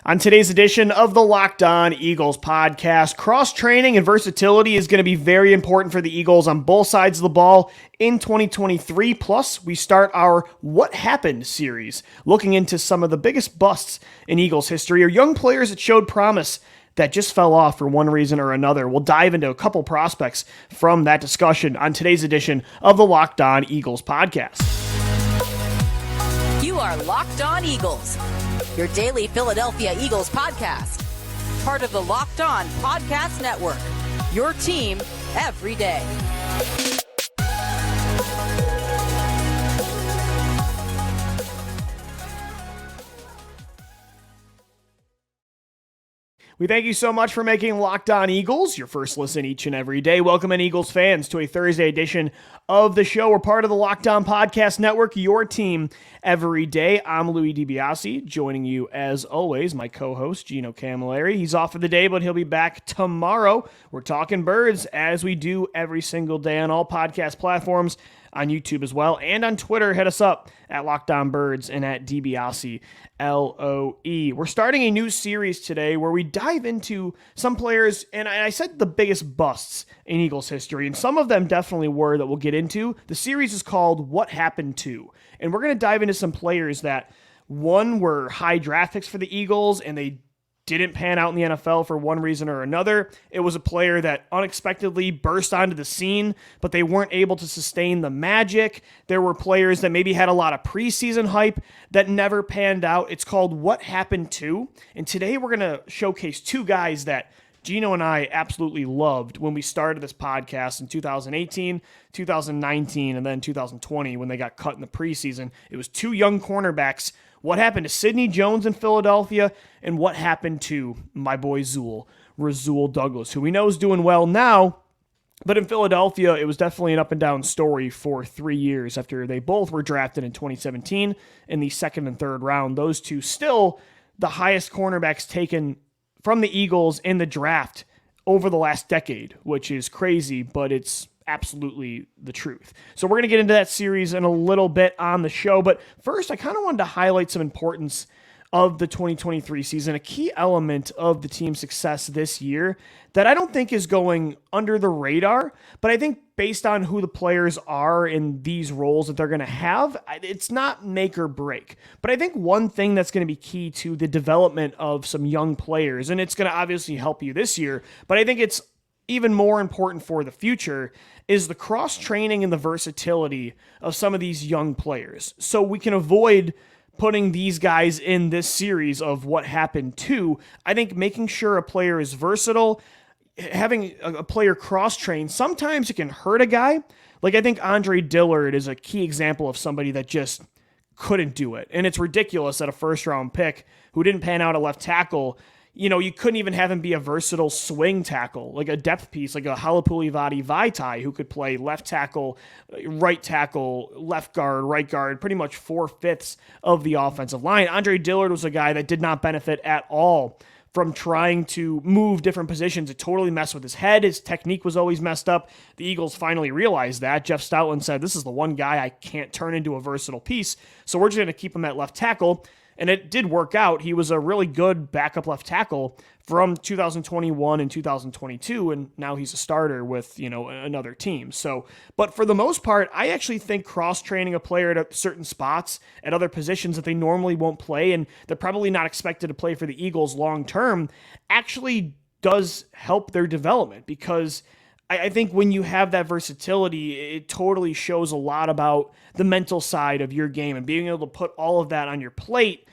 On today's edition of the Locked On Eagles podcast, cross-training and versatility is going to be very important for the Eagles on both sides of the ball in 2023. Plus, we start our What Happened series, looking into some of the biggest busts in Eagles history or young players that showed promise that just fell off for one reason or another. We'll dive into a couple prospects from that discussion on today's edition of the Locked On Eagles podcast. You are Locked On Eagles, your daily Philadelphia Eagles podcast. Part of the Locked On Podcast Network, your team every day. We thank you so much for making Locked On Eagles your first listen each and every day. Welcome in, Eagles fans, to a Thursday edition of the show. We're part of the Locked On Podcast Network, your team every day. I'm Louie DiBiase, joining you as always, my co-host, Gino Camilleri. He's off for the day, but he'll be back tomorrow. We're talking birds, as we do every single day on all podcast platforms, on YouTube as well, and on Twitter. Hit us up at Locked On Birds and at DiBiase, LOE. We're starting a new series today where we dive into some players, and I said the biggest busts in Eagles history, and some of them definitely were that we'll get into. The series is called What Happened To, and we're going to dive into some players that, one, were high draft picks for the Eagles, and they didn't pan out in the NFL for one reason or another. It was a player that unexpectedly burst onto the scene, but they weren't able to sustain the magic. There were players that maybe had a lot of preseason hype that never panned out. It's called What Happened To, and today we're going to showcase two guys that Gino and I absolutely loved when we started this podcast in 2018, 2019, and then 2020 when they got cut in the preseason. It was two young cornerbacks. What happened to Sidney Jones in Philadelphia, and what happened to my boy Rasul Douglas, who we know is doing well now, but in Philadelphia, it was definitely an up and down story for 3 years after they both were drafted in 2017 in the second and third round. Those two still the highest cornerbacks taken from the Eagles in the draft over the last decade, which is crazy, but it's absolutely the truth. So we're going to get into that series in a little bit on the show, but first I kind of wanted to highlight some importance of the 2023 season, a key element of the team's success this year that I don't think is going under the radar, but I think based on who the players are in these roles that they're going to have, it's not make or break. But I think one thing that's going to be key to the development of some young players, and it's going to obviously help you this year, but I think it's even more important for the future, is the cross-training and the versatility of some of these young players. So we can avoid putting these guys in this series of What Happened To. I think making sure a player is versatile, having a player cross-train, sometimes it can hurt a guy. Like I think Andre Dillard is a key example of somebody that just couldn't do it. And it's ridiculous that a first-round pick who didn't pan out at left tackle, you couldn't even have him be a versatile swing tackle, like a depth piece, like a Halapoulivaati Vaitai, who could play left tackle, left guard, right guard, pretty much 4/5 of the offensive line. Andre Dillard was a guy that did not benefit at all from trying to move different positions. It totally messed with his head. His technique was always messed up. The Eagles finally realized that. Jeff Stoutland said, this is the one guy I can't turn into a versatile piece, so we're just going to keep him at left tackle. And it did work out. He was a really good backup left tackle from 2021 and 2022, and now he's a starter with, another team. So, but for the most part, I actually think cross-training a player at certain spots at other positions that they normally won't play, and they're probably not expected to play for the Eagles long-term, actually does help their development, because I think when you have that versatility, it totally shows a lot about the mental side of your game, and being able to put all of that on your plate,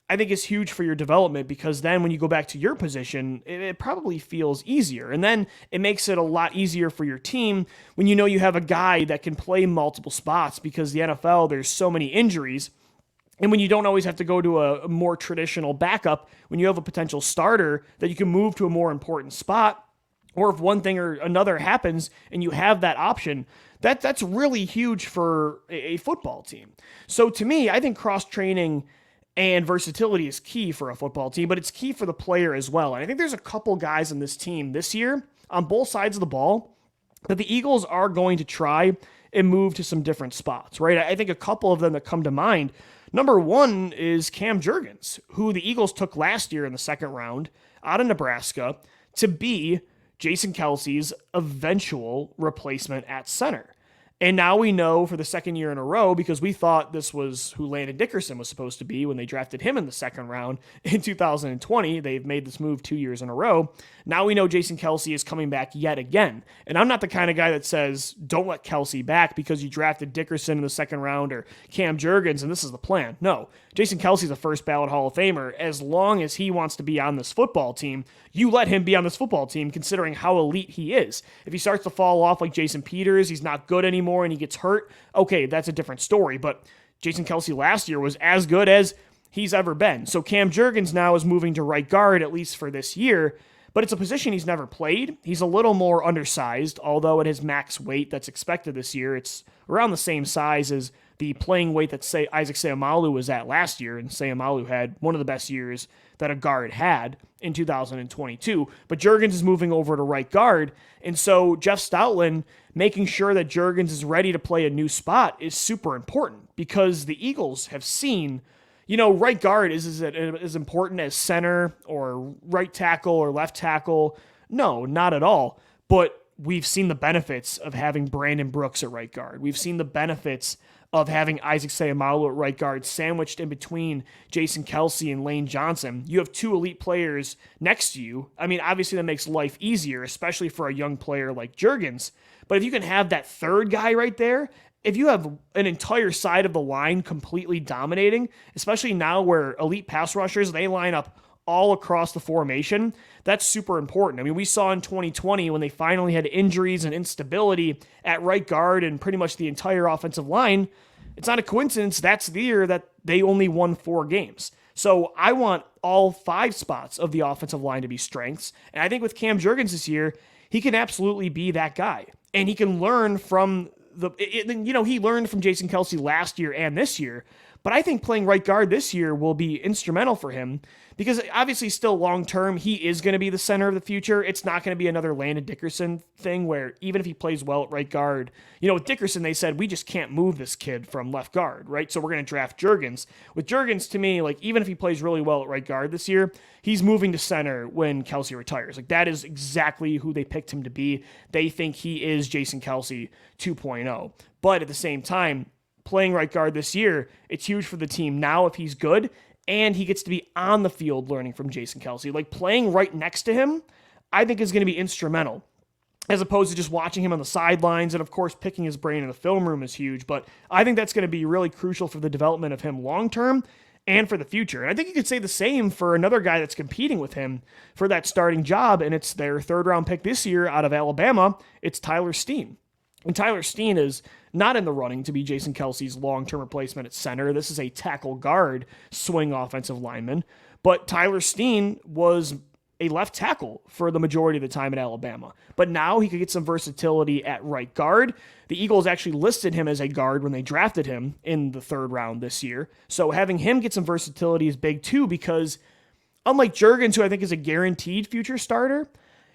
I think is huge for your development, because then when you go back to your position, it probably feels easier. And then it makes it a lot easier for your team when you know you have a guy that can play multiple spots, because the NFL, there's so many injuries. And when you don't always have to go to a more traditional backup, when you have a potential starter that you can move to a more important spot, or if one thing or another happens and you have that option, that's really huge for a football team. So to me, I think cross-training and versatility is key for a football team, but it's key for the player as well. And I think there's a couple guys in this team this year on both sides of the ball that the Eagles are going to try and move to some different spots, right? I think a couple of them that come to mind, Number one is Cam Jurgens, who the Eagles took last year in the second round out of Nebraska to be Jason Kelce's eventual replacement at center. And now we know for the second year in a row, because we thought this was who Landon Dickerson was supposed to be when they drafted him in the second round in 2020. They've made this move 2 years in a row. Now we know Jason Kelce is coming back yet again. And I'm not the kind of guy that says, don't let Kelce back because you drafted Dickerson in the second round or Cam Jurgens and this is the plan. No, Jason Kelce's a first ballot Hall of Famer. As long as he wants to be on this football team, you let him be on this football team considering how elite he is. If he starts to fall off like Jason Peters, he's not good anymore and he gets hurt, okay, that's a different story. But Jason Kelce last year was as good as he's ever been. So Cam Jurgens now is moving to right guard, at least for this year, but it's a position he's never played. He's a little more undersized, although at his max weight that's expected this year, it's around the same size as the playing weight that Isaac Seumalo was at last year, and Seumalo had one of the best years that a guard had in 2022. But Jurgens is moving over to right guard, and so Jeff Stoutland making sure that Jurgens is ready to play a new spot is super important because the Eagles have seen, right guard is as important as center or right tackle or left tackle. No, not at all. But we've seen the benefits of having Brandon Brooks at right guard. We've seen the benefits of having Isaac Seumalo at right guard sandwiched in between Jason Kelce and Lane Johnson. You have two elite players next to you. I mean, obviously that makes life easier, especially for a young player like Jurgens. But if you can have that third guy right there, if you have an entire side of the line completely dominating, especially now where elite pass rushers, they line up all across the formation, that's super important. I mean, we saw in 2020 when they finally had injuries and instability at right guard and pretty much the entire offensive line, it's not a coincidence that's the year that they only won 4 games. So I want all 5 spots of the offensive line to be strengths. And I think with Cam Jurgens this year, he can absolutely be that guy. And he can learn from he learned from Jason Kelce last year and this year. But I think playing right guard this year will be instrumental for him because obviously still long-term, he is going to be the center of the future. It's not going to be another Landon Dickerson thing where even if he plays well at right guard, with Dickerson, they said, we just can't move this kid from left guard, right? So we're going to draft Jurgens. With Jurgens, to me, even if he plays really well at right guard this year, he's moving to center when Kelce retires. That is exactly who they picked him to be. They think he is Jason Kelce 2.0. But at the same time, playing right guard this year, it's huge for the team now if he's good, and he gets to be on the field learning from Jason Kelce. Playing right next to him, I think is going to be instrumental, as opposed to just watching him on the sidelines, and of course picking his brain in the film room is huge, but I think that's going to be really crucial for the development of him long-term and for the future. And I think you could say the same for another guy that's competing with him for that starting job, and it's their third-round pick this year out of Alabama. It's Tyler Steen. And Tyler Steen is not in the running to be Jason Kelce's long-term replacement at center. This is a tackle guard swing offensive lineman. But Tyler Steen was a left tackle for the majority of the time at Alabama. But now he could get some versatility at right guard. The Eagles actually listed him as a guard when they drafted him in the third round this year. So having him get some versatility is big too because unlike Jurgens, who I think is a guaranteed future starter,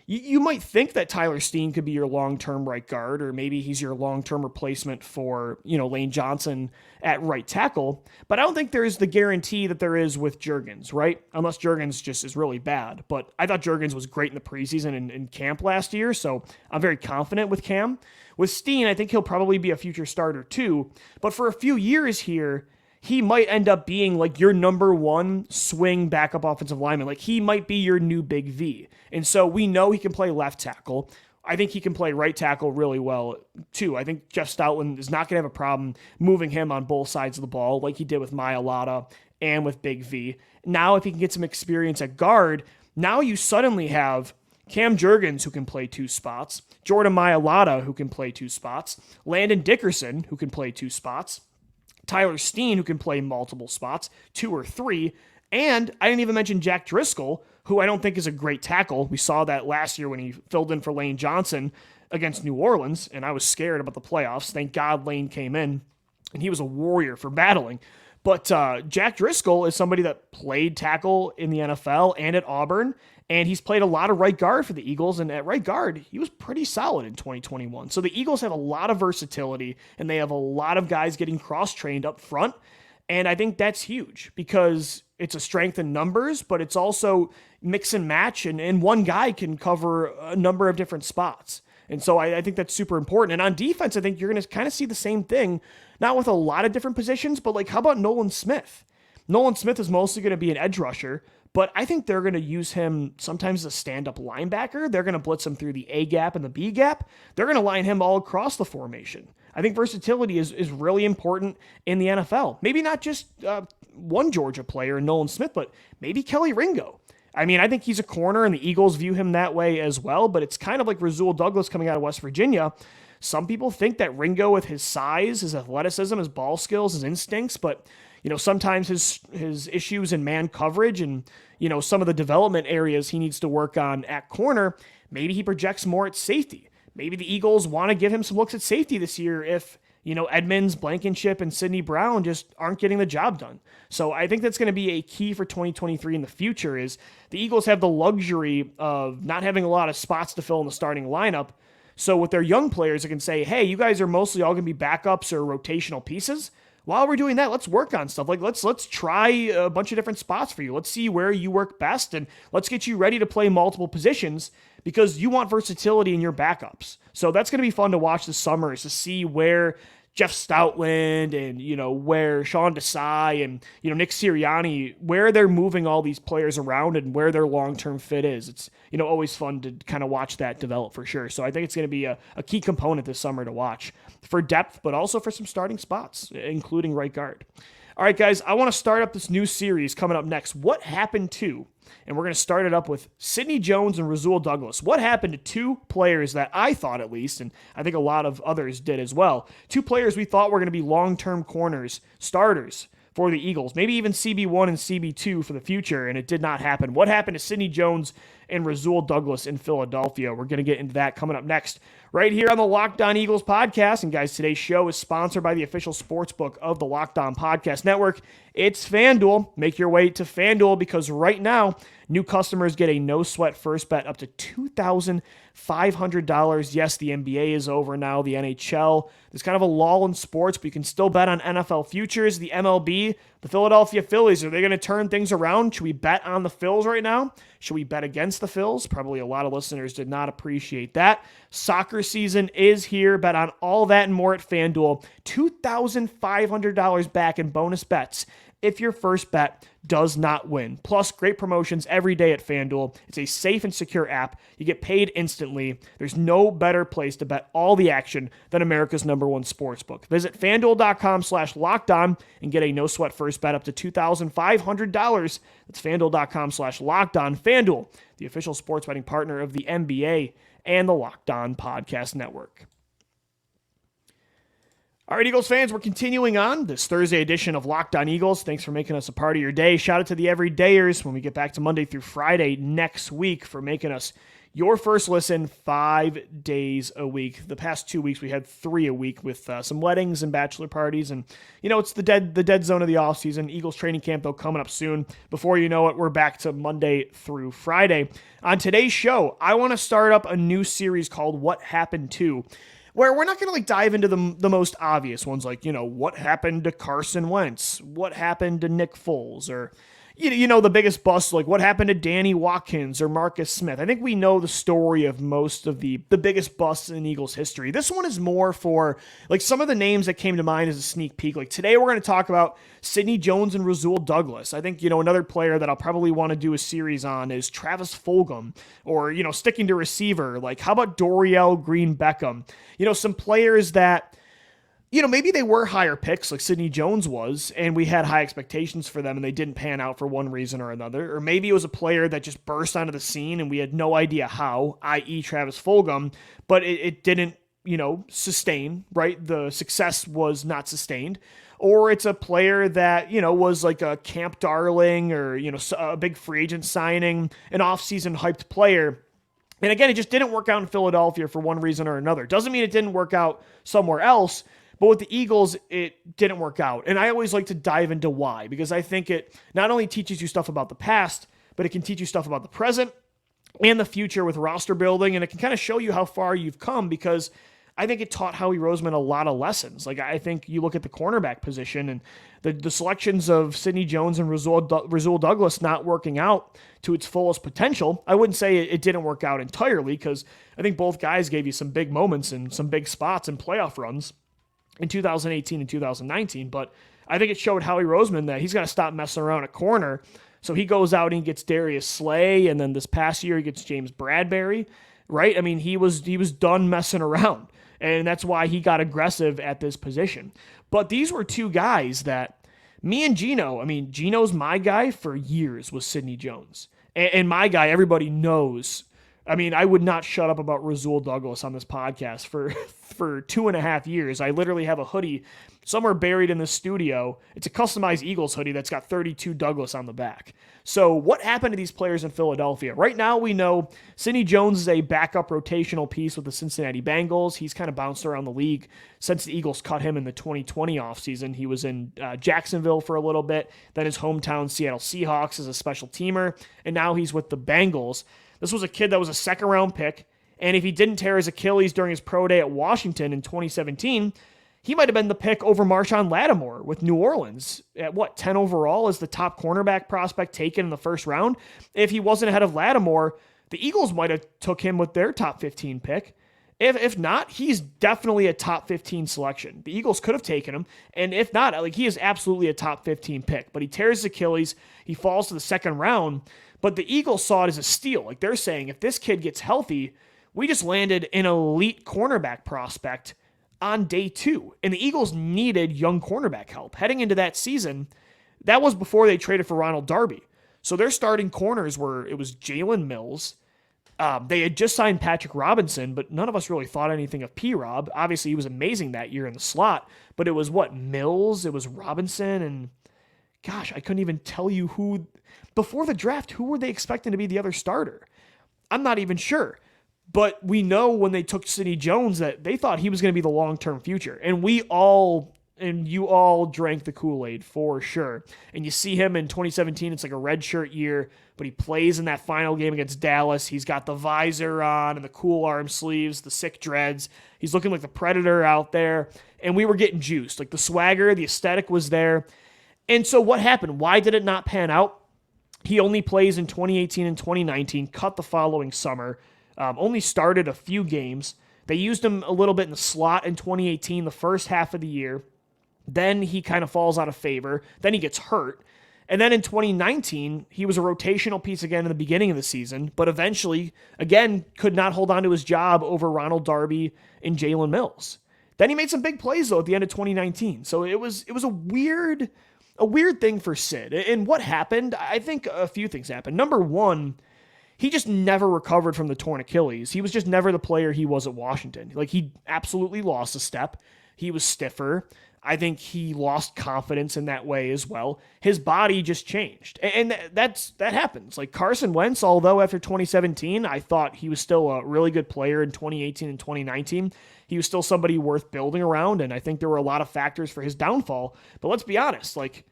you might think that Tyler Steen could be your long-term right guard, or maybe he's your long-term replacement for, Lane Johnson at right tackle. But I don't think there's the guarantee that there is with Jurgens, right? Unless Jurgens just is really bad. But I thought Jurgens was great in the preseason and in camp last year, so I'm very confident with Cam. With Steen, I think he'll probably be a future starter too. But for a few years here, he might end up being your number one swing backup offensive lineman. He might be your new Big V. And so we know he can play left tackle. I think he can play right tackle really well too. I think Jeff Stoutland is not going to have a problem moving him on both sides of the ball like he did with Mailata and with Big V. Now if he can get some experience at guard, now you suddenly have Cam Jurgens who can play 2 spots, Jordan Mailata who can play 2 spots, Landon Dickerson who can play 2 spots, Tyler Steen, who can play multiple spots, 2 or 3, and I didn't even mention Jack Driscoll, who I don't think is a great tackle. We saw that last year when he filled in for Lane Johnson against New Orleans, and I was scared about the playoffs. Thank God Lane came in, and he was a warrior for battling. But Jack Driscoll is somebody that played tackle in the NFL and at Auburn, and he's played a lot of right guard for the Eagles, and at right guard, he was pretty solid in 2021. So the Eagles have a lot of versatility, and they have a lot of guys getting cross-trained up front, And I think that's huge because it's a strength in numbers, but it's also mix and match, and one guy can cover a number of different spots. And so I think that's super important. And on defense, I think you're going to kind of see the same thing, not with a lot of different positions, but like, how about Nolan Smith? Nolan Smith is mostly going to be an edge rusher, but I think they're going to use him sometimes as a stand-up linebacker. They're going to blitz him through the A gap and the B gap. They're going to line him all across the formation. I think versatility is really important in the NFL. Maybe not just one Georgia player, Nolan Smith, but maybe Kelee Ringo. I mean, I think he's a corner, and the Eagles view him that way as well, but it's kind of like Rasul Douglas coming out of West Virginia. Some people think that Ringo, with his size, his athleticism, his ball skills, his instincts, but sometimes his issues in man coverage and, some of the development areas he needs to work on at corner, maybe he projects more at safety. Maybe the Eagles want to give him some looks at safety this year if, Edmonds, Blankenship, and Sidney Brown just aren't getting the job done. So I think that's going to be a key for 2023 in the future is the Eagles have the luxury of not having a lot of spots to fill in the starting lineup. So with their young players, they can say, hey, you guys are mostly all going to be backups or rotational pieces. While we're doing that, let's work on stuff. Like let's try a bunch of different spots for you. Let's see where you work best, and let's get you ready to play multiple positions because you want versatility in your backups. So that's going to be fun to watch this summer, is to see where Jeff Stoutland and, where Sean Desai and, Nick Sirianni, where they're moving all these players around and where their long-term fit is. It's, always fun to kind of watch that develop for sure. So I think it's going to be a key component this summer to watch for depth, but also for some starting spots, including right guard. All right, guys, I want to start up this new series coming up next. What happened to, and we're going to start it up with Sidney Jones and Rasul Douglas. What happened to two players that I thought, at least, and I think a lot of others did as well, two players we thought were going to be long-term corners, starters for the Eagles, maybe even CB1 and CB2 for the future, and it did not happen. What happened to Sidney Jones and Rasul Douglas in Philadelphia? We're going to get into that coming up next, right here on the Locked On Eagles podcast. And guys, today's show is sponsored by the official sportsbook of the Locked On Podcast Network. It's FanDuel. Make your way to FanDuel because right now, new customers get a no-sweat first bet up to $2,500. Yes, the NBA is over now, the NHL. There's kind of a lull in sports, but you can still bet on NFL futures, the MLB, the Philadelphia Phillies. Are they going to turn things around? Should we bet on the Phils right now? Should we bet against the Phils? Probably a lot of listeners did not appreciate that. Soccer season is here. Bet on all that and more at FanDuel. $2,500 back in bonus bets if your first bet does not win. Plus, great promotions every day at FanDuel. It's a safe and secure app. You get paid instantly. There's no better place to bet all the action than America's #1 sportsbook. Visit FanDuel.com/lockedon and get a no-sweat first bet up to $2,500. That's FanDuel.com/lockedon. FanDuel, the official sports betting partner of the NBA and the Locked On Podcast Network. All right, Eagles fans, we're continuing on this Thursday edition of Locked On Eagles. Thanks for making us a part of your day. Shout out to the everydayers when we get back to Monday through Friday next week for making us your first listen 5 days a week. The past 2 weeks, we had 3 a week with some weddings and bachelor parties. And, it's the dead zone of the offseason. Eagles training camp, though, coming up soon. Before you know it, we're back to Monday through Friday. On today's show, I want to start up a new series called What Happened To, where we're not going to dive into the most obvious ones, like, what happened to Carson Wentz? What happened to Nick Foles? Or, the biggest bust, like what happened to Danny Watkins or Marcus Smith? I think we know the story of most of the biggest busts in Eagles history. This one is more for, like, some of the names that came to mind as a sneak peek. Like, today we're going to talk about Sidney Jones and Rasul Douglas. I think, another player that I'll probably want to do a series on is Travis Fulgham, or, sticking to receiver. Like, how about Dorial Green-Beckham? Some players that, maybe they were higher picks like Sidney Jones was, and we had high expectations for them and they didn't pan out for one reason or another. Or maybe it was a player that just burst onto the scene and we had no idea how, i.e. Travis Fulgham, but it didn't, sustain, right? The success was not sustained. Or it's a player that, was like a camp darling or, a big free agent signing, an offseason hyped player. And again, it just didn't work out in Philadelphia for one reason or another. Doesn't mean it didn't work out somewhere else, but with the Eagles, it didn't work out. And I always like to dive into why, because I think it not only teaches you stuff about the past, but it can teach you stuff about the present and the future with roster building, and it can kind of show you how far you've come, because I think it taught Howie Roseman a lot of lessons. Like, I think you look at the cornerback position and the selections of Sidney Jones and Rasul Douglas not working out to its fullest potential. I wouldn't say it didn't work out entirely, because I think both guys gave you some big moments and some big spots in playoff runs in 2018 and 2019. But I think it showed Howie Roseman that he's got to stop messing around at corner. So he goes out and he gets Darius Slay, and then this past year he gets James Bradbury, right? I mean, he was done messing around. And that's why he got aggressive at this position. But these were two guys that me and Gino, I mean, Gino's my guy for years was Sidney Jones. And my guy, everybody knows. I mean, I would not shut up about Rasul Douglas on this podcast for 2.5 years. I literally have a hoodie somewhere buried in the studio. It's a customized Eagles hoodie that's got 32 Douglas on the back. So what happened to these players in Philadelphia? Right now we know Sidney Jones is a backup rotational piece with the Cincinnati Bengals. He's kind of bounced around the league since the Eagles cut him in the 2020 offseason. He was in Jacksonville for a little bit, then his hometown Seattle Seahawks as a special teamer, and now he's with the Bengals. This was a kid that was a second-round pick, and if he didn't tear his Achilles during his pro day at Washington in 2017, he might have been the pick over Marshawn Lattimore with New Orleans at 10 overall as the top cornerback prospect taken in the first round. If he wasn't ahead of Lattimore, the Eagles might have took him with their top 15 pick. If not, he's definitely a top 15 selection. The Eagles could have taken him, and if not, like, he is absolutely a top 15 pick. But he tears his Achilles, he falls to the second round, but the Eagles saw it as a steal. Like, they're saying, if this kid gets healthy, we just landed an elite cornerback prospect on day 2. And the Eagles needed young cornerback help. Heading into that season, that was before they traded for Ronald Darby. So their starting corners it was Jalen Mills. They had just signed Patrick Robinson, but none of us really thought anything of P-Rob. Obviously, he was amazing that year in the slot, but it was Mills, it was Robinson, and gosh, I couldn't even tell you who, before the draft, who were they expecting to be the other starter? I'm not even sure. But we know when they took Sidney Jones that they thought he was going to be the long-term future. And you all drank the Kool-Aid for sure. And you see him in 2017, it's like a redshirt year, but he plays in that final game against Dallas. He's got the visor on and the cool arm sleeves, the sick dreads. He's looking like the Predator out there. And we were getting juiced. Like, the swagger, the aesthetic was there. And so what happened? Why did it not pan out? He only plays in 2018 and 2019, cut the following summer. Only started a few games. They used him a little bit in the slot in 2018, the first half of the year. Then he kind of falls out of favor. Then he gets hurt. And then in 2019, he was a rotational piece again in the beginning of the season, but eventually, again, could not hold on to his job over Ronald Darby and Jalen Mills. Then he made some big plays, though, at the end of 2019. So it was a weird thing for Sid. And what happened? I think a few things happened. Number one, he just never recovered from the torn Achilles. He was just never the player he was at Washington. Like, he absolutely lost a step. He was stiffer. I think he lost confidence in that way as well. His body just changed. And that happens. Like, Carson Wentz, although after 2017, I thought he was still a really good player in 2018 and 2019, he was still somebody worth building around, and I think there were a lot of factors for his downfall. But let's be honest, like,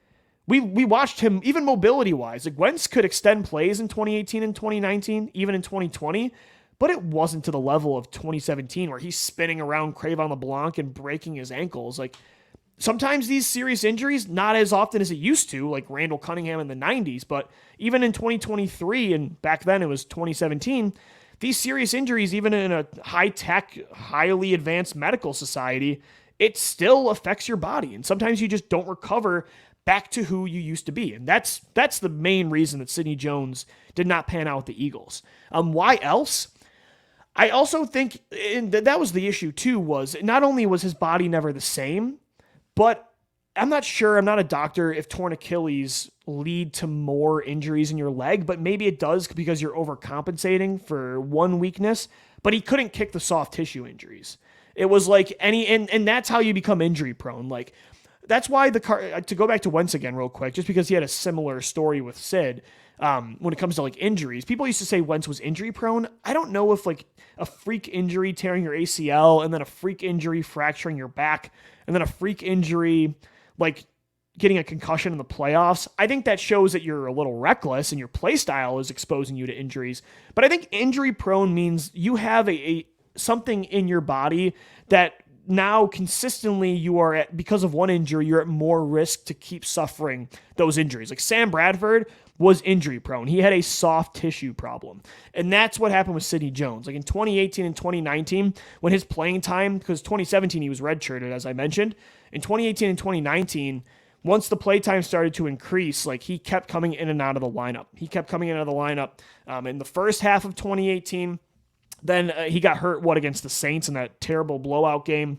we watched him, even mobility-wise. Like, Wentz could extend plays in 2018 and 2019, even in 2020, but it wasn't to the level of 2017 where he's spinning around Crevon LeBlanc and breaking his ankles. Like, sometimes these serious injuries, not as often as it used to, like Randall Cunningham in the 90s, but even in 2023, and back then it was 2017, these serious injuries, even in a high-tech, highly advanced medical society, it still affects your body. And sometimes you just don't recover back to who you used to be. And that's the main reason that Sidney Jones did not pan out with the Eagles. Why else? I also think, and that was the issue too, was not only was his body never the same, but I'm not sure, I'm not a doctor, if torn Achilles lead to more injuries in your leg, but maybe it does because you're overcompensating for one weakness, but he couldn't kick the soft tissue injuries. It was like and that's how you become injury prone. Like, that's why to go back to Wentz again real quick, just because he had a similar story with Sid, when it comes to like injuries, people used to say Wentz was injury prone. I don't know if like a freak injury tearing your ACL and then a freak injury fracturing your back and then a freak injury like getting a concussion in the playoffs, I think that shows that you're a little reckless and your play style is exposing you to injuries. But I think injury prone means you have a something in your body that now consistently you are at, because of one injury, you're at more risk to keep suffering those injuries. Like Sam Bradford was injury prone. He had a soft tissue problem. And that's what happened with Sidney Jones. Like in 2018 and 2019, when his playing time, because 2017 he was redshirted, as I mentioned, in 2018 and 2019, once the play time started to increase, like he kept coming in and out of the lineup. In the first half of 2018. Then he got hurt, against the Saints in that terrible blowout game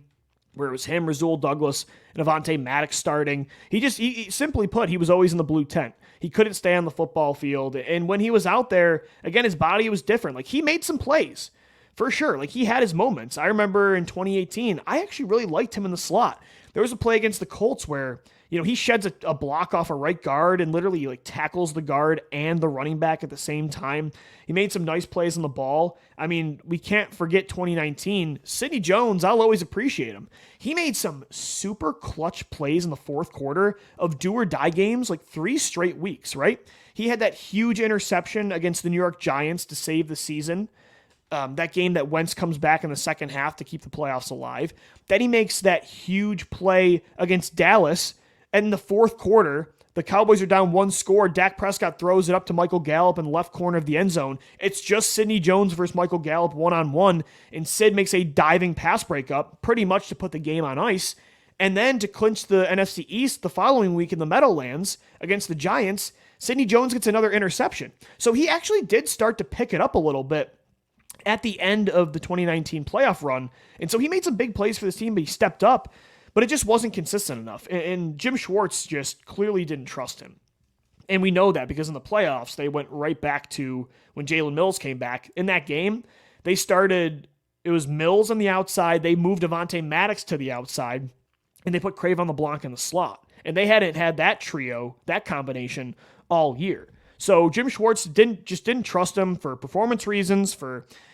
where it was him, Rasul Douglas, and Avonte Maddox starting. He simply put, he was always in the blue tent. He couldn't stay on the football field. And when he was out there, again, his body was different. Like, he made some plays, for sure. Like, he had his moments. I remember in 2018, I actually really liked him in the slot. There was a play against the Colts where, he sheds a block off a right guard and literally like tackles the guard and the running back at the same time. He made some nice plays on the ball. I mean, we can't forget 2019. Sidney Jones, I'll always appreciate him. He made some super clutch plays in the fourth quarter of do or die games, like 3 straight weeks, right? He had that huge interception against the New York Giants to save the season. That game that Wentz comes back in the second half to keep the playoffs alive. Then he makes that huge play against Dallas. And in the fourth quarter, the Cowboys are down 1 score. Dak Prescott throws it up to Michael Gallup in the left corner of the end zone. It's just Sidney Jones versus Michael Gallup one-on-one, and Sid makes a diving pass breakup, pretty much to put the game on ice. And then to clinch the NFC East the following week in the Meadowlands against the Giants, Sidney Jones gets another interception. So he actually did start to pick it up a little bit at the end of the 2019 playoff run. And so he made some big plays for this team, but he stepped up. But it just wasn't consistent enough. And Jim Schwartz just clearly didn't trust him. And we know that because in the playoffs, they went right back to when Jalen Mills came back. In that game, it was Mills on the outside. They moved Avonte Maddox to the outside, and they put Craven LeBlanc in the slot. And they hadn't had that trio, that combination, all year. So Jim Schwartz didn't trust him for performance reasons.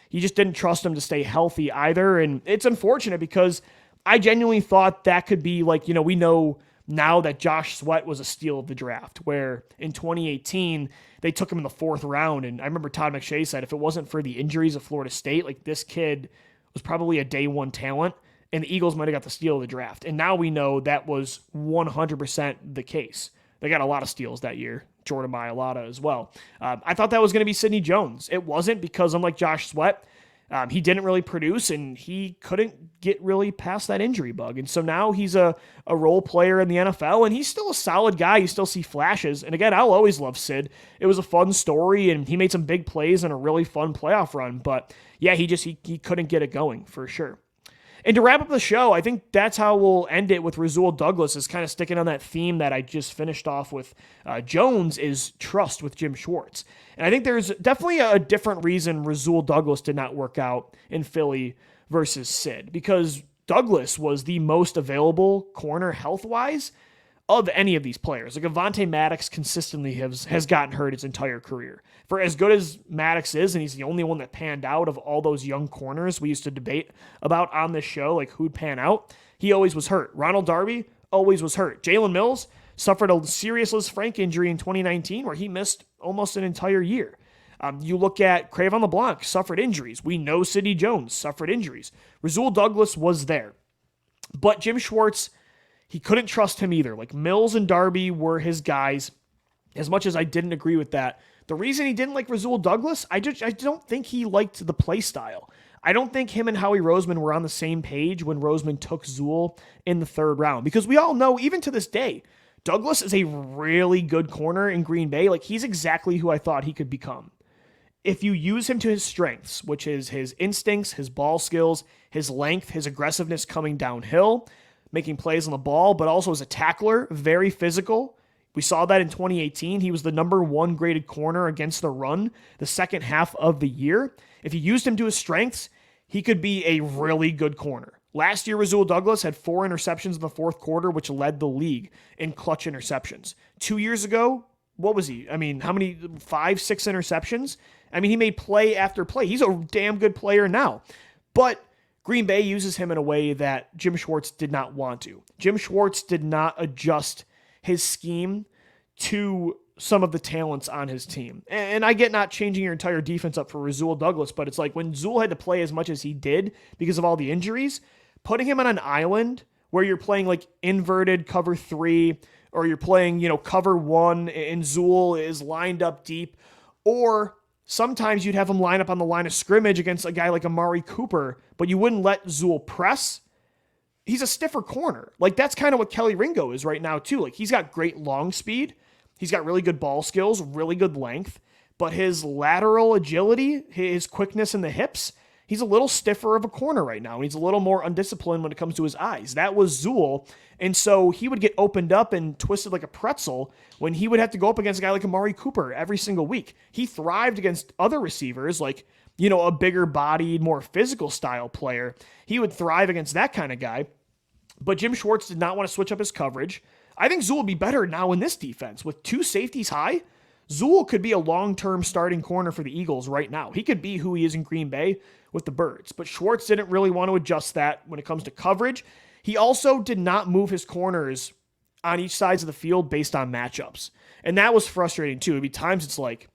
He just didn't trust him to stay healthy either. And it's unfortunate because I genuinely thought that could be like, we know now that Josh Sweat was a steal of the draft, where in 2018, they took him in the 4th round. And I remember Todd McShay said, if it wasn't for the injuries of Florida State, like this kid was probably a day 1 talent and the Eagles might have got the steal of the draft. And now we know that was 100% the case. They got a lot of steals that year. Jordan Mailata as well. I thought that was going to be Sidney Jones. It wasn't, because unlike Josh Sweat, he didn't really produce, and he couldn't get really past that injury bug. And so now he's a role player in the NFL, and he's still a solid guy. You still see flashes. And again, I'll always love Sid. It was a fun story, and he made some big plays in a really fun playoff run. But yeah, he couldn't get it going for sure. And to wrap up the show, I think that's how we'll end it with Rasul Douglas, is kind of sticking on that theme that I just finished off with Jones, is trust with Jim Schwartz. And I think there's definitely a different reason Rasul Douglas did not work out in Philly versus Sid, because Douglas was the most available corner health-wise of any of these players. Like Avonte Maddox consistently has gotten hurt his entire career. For as good as Maddox is, and he's the only one that panned out of all those young corners we used to debate about on this show, like who'd pan out, he always was hurt. Ronald Darby always was hurt. Jalen Mills suffered a serious Liz Frank injury in 2019 where he missed almost an entire year. You look at Craven LeBlanc, suffered injuries. We know Sidney Jones suffered injuries. Rasul Douglas was there. But Jim Schwartz, he couldn't trust him either. Like Mills and Darby were his guys. As much as I didn't agree with that, the reason he didn't like Rasul Douglas, I don't think he liked the play style. I don't think him and Howie Roseman were on the same page when Roseman took Zool in the 3rd round. Because we all know, even to this day, Douglas is a really good corner in Green Bay. Like, he's exactly who I thought he could become. If you use him to his strengths, which is his instincts, his ball skills, his length, his aggressiveness coming downhill, making plays on the ball, but also as a tackler, very physical. We saw that in 2018. He was the number 1 graded corner against the run the second half of the year. If you used him to his strengths, he could be a really good corner. Last year, Rasul Douglas had 4 interceptions in the 4th quarter, which led the league in clutch interceptions. 2 years ago, what was he? I mean, how many? 5, 6 interceptions? I mean, he made play after play. He's a damn good player now. But Green Bay uses him in a way that Jim Schwartz did not want to. Jim Schwartz did not adjust his scheme to some of the talents on his team. And I get not changing your entire defense up for Rasul Douglas, but it's like when Zool had to play as much as he did because of all the injuries, putting him on an island where you're playing like inverted cover 3, or you're playing, cover 1 and Zool is lined up deep, or sometimes you'd have him line up on the line of scrimmage against a guy like Amari Cooper, but you wouldn't let Zool press. He's a stiffer corner. Like, that's kind of what Kelee Ringo is right now too. Like, he's got great long speed. He's got really good ball skills, really good length, but his lateral agility, his quickness in the hips, he's a little stiffer of a corner right now. And he's a little more undisciplined when it comes to his eyes. That was Zool. And so he would get opened up and twisted like a pretzel when he would have to go up against a guy like Amari Cooper every single week. He thrived against other receivers, like, a bigger bodied, more physical style player. He would thrive against that kind of guy. But Jim Schwartz did not want to switch up his coverage. I think Zool would be better now in this defense. With 2 safeties high, Zool could be a long-term starting corner for the Eagles right now. He could be who he is in Green Bay with the Birds. But Schwartz didn't really want to adjust that when it comes to coverage. He also did not move his corners on each sides of the field based on matchups. And that was frustrating too. It'd be times it's like,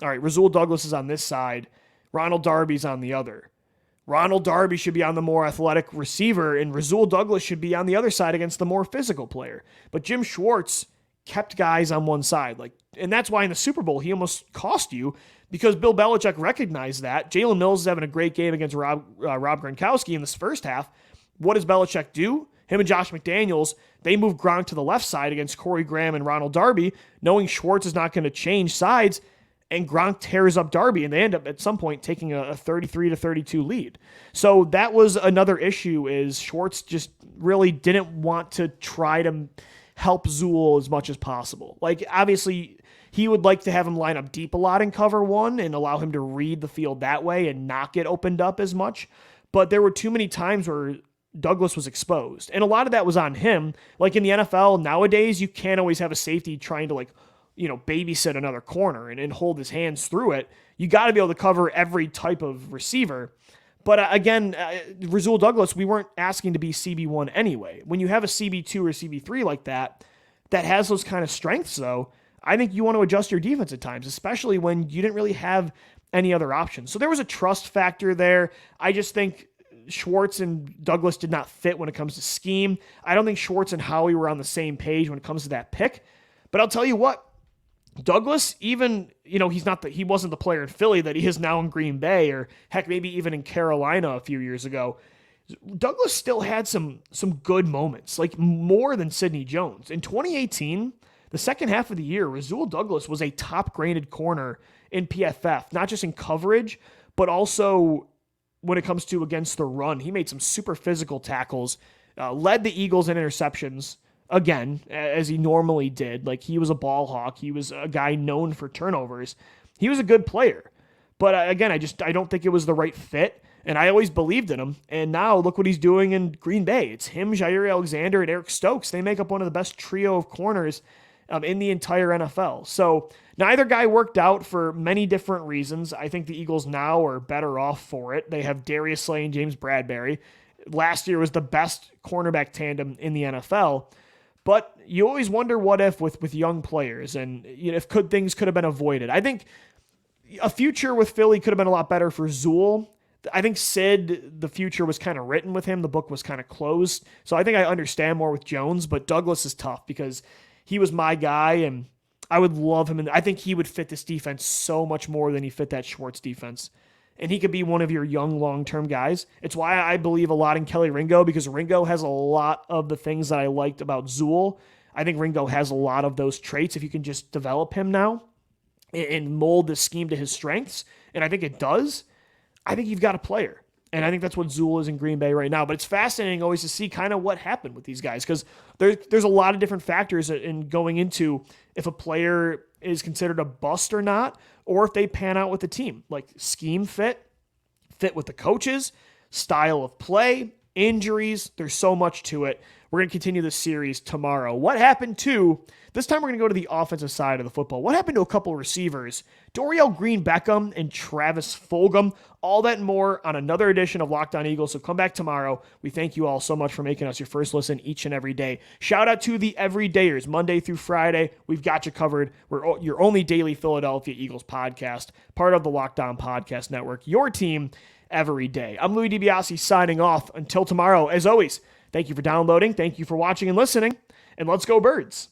all right, Rasul Douglas is on this side, Ronald Darby's on the other. Ronald Darby should be on the more athletic receiver, and Rasul Douglas should be on the other side against the more physical player. But Jim Schwartz kept guys on one side. And that's why in the Super Bowl, he almost cost you, because Bill Belichick recognized that. Jalen Mills is having a great game against Rob Gronkowski in this first half. What does Belichick do? Him and Josh McDaniels, they move Gronk to the left side against Corey Graham and Ronald Darby, knowing Schwartz is not going to change sides, and Gronk tears up Darby, and they end up at some point taking a 33-32 lead. So that was another issue, is Schwartz just really didn't want to try to help Zool as much as possible. Like, obviously, he would like to have him line up deep a lot in cover 1 and allow him to read the field that way and not get opened up as much. But there were too many times where Douglas was exposed, and a lot of that was on him. Like in the NFL nowadays, you can't always have a safety trying to babysit another corner and hold his hands through it. You got to be able to cover every type of receiver. But again, Rasul Douglas, we weren't asking to be CB1 anyway. When you have a CB2 or CB3 like that has those kind of strengths, though, I think you want to adjust your defense at times, especially when you didn't really have any other options. So there was a trust factor there. I just think Schwartz and Douglas did not fit when it comes to scheme. I don't think Schwartz and Howie were on the same page when it comes to that pick. But I'll tell you what, Douglas, even, he wasn't the player in Philly that he is now in Green Bay, or heck, maybe even in Carolina a few years ago. Douglas still had some good moments, like more than Sidney Jones. In 2018, the second half of the year, Rasul Douglas was a top-graded corner in PFF, not just in coverage, but also when it comes to against the run. He made some super physical tackles, led the Eagles in interceptions, again, as he normally did. Like, he was a ball hawk. He was a guy known for turnovers. He was a good player. But again, I don't think it was the right fit, and I always believed in him. And now look what he's doing in Green Bay. It's him, Jair Alexander, and Eric Stokes. They make up one of the best trio of corners in the entire NFL. So neither guy worked out for many different reasons. I think the Eagles now are better off for it. They have Darius Slay and James Bradbury. Last year was the best cornerback tandem in the NFL. But you always wonder what if with young players, and if things could have been avoided. I think a future with Philly could have been a lot better for Zool. I think Sid, the future was kind of written with him. The book was kind of closed. So I think I understand more with Jones, but Douglas is tough because he was my guy, and I would love him. And I think he would fit this defense so much more than he fit that Schwartz defense. And he could be one of your young, long-term guys. It's why I believe a lot in Kelee Ringo, because Ringo has a lot of the things that I liked about Zool. I think Ringo has a lot of those traits if you can just develop him now and mold the scheme to his strengths. And I think it does. I think you've got a player. And I think that's what Zool is in Green Bay right now. But it's fascinating always to see kind of what happened with these guys, because there's a lot of different factors in going into if a player is considered a bust or not, or if they pan out with the team. Like scheme fit with the coaches, style of play, injuries. There's so much to it. We're going to continue this series tomorrow. What happened to, this time we're going to go to the offensive side of the football. What happened to a couple receivers, Dorial Green-Beckham and Travis Fulgham? All that and more on another edition of Locked On Eagles. So come back tomorrow. We thank you all so much for making us your first listen each and every day. Shout out to the everydayers, Monday through Friday. We've got you covered. We're your only daily Philadelphia Eagles podcast, part of the Locked On Podcast Network, your team every day. I'm Louie DiBiase signing off. Until tomorrow, as always, thank you for downloading. Thank you for watching and listening. And let's go Birds.